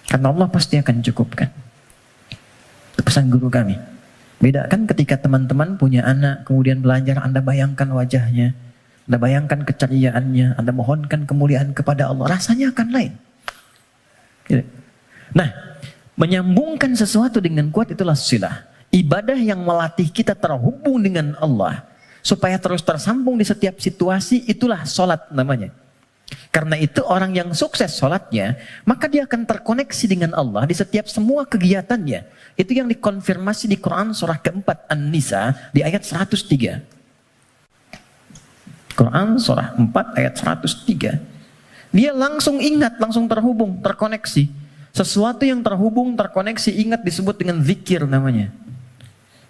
Karena Allah pasti akan cukupkan. Itu pesan guru kami. Bedakan ketika teman-teman punya anak, kemudian belajar, Anda bayangkan wajahnya. Anda bayangkan keceriaannya. Anda mohonkan kemuliaan kepada Allah. Rasanya akan lain. Gitu. Nah, menyambungkan sesuatu dengan kuat itulah silah. Ibadah yang melatih kita terhubung dengan Allah supaya terus tersambung di setiap situasi, itulah sholat namanya. Karena itu orang yang sukses sholatnya, maka dia akan terkoneksi dengan Allah di setiap semua kegiatannya. Itu yang dikonfirmasi di Quran surah keempat An-Nisa di ayat 103. Quran surah 4 ayat 103. Dia langsung ingat, langsung terhubung, terkoneksi. Sesuatu yang terhubung, terkoneksi, ingat disebut dengan zikir namanya.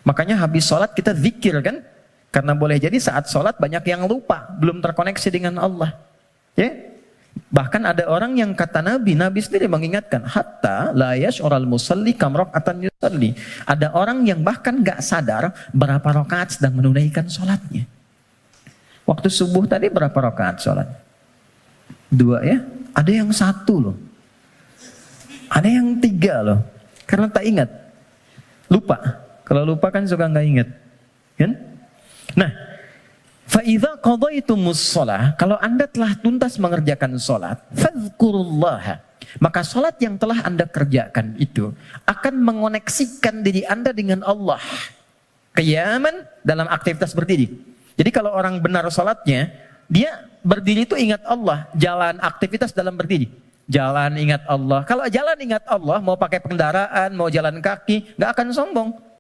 Makanya habis sholat kita zikir kan? Karena boleh jadi saat sholat banyak yang lupa, belum terkoneksi dengan Allah. Ya? Bahkan ada orang yang kata Nabi sendiri mengingatkan, hatta la yash'ural musalli kam raka'atan yusalli. Ada orang yang bahkan gak sadar berapa rakaat sedang menunaikan sholatnya. Waktu subuh tadi berapa rakaat sholat? 2 ya? Ada yang 1 loh. Ada yang 3 loh. Karena tak ingat. Lupa. Kalau lupa kan suka nggak ingat, kan? Nah, faidza qadaytumus shalah, kalau Anda telah tuntas mengerjakan salat, fadzkurullah, maka salat yang telah Anda kerjakan itu akan mengoneksikan diri Anda dengan Allah. Qiyaman dalam aktivitas berdiri. Jadi kalau orang benar salatnya, dia berdiri itu ingat Allah, jalan aktivitas dalam berdiri. Jalan ingat Allah. Kalau jalan ingat Allah, mau pakai kendaraan, mau jalan kaki, nggak akan sombong.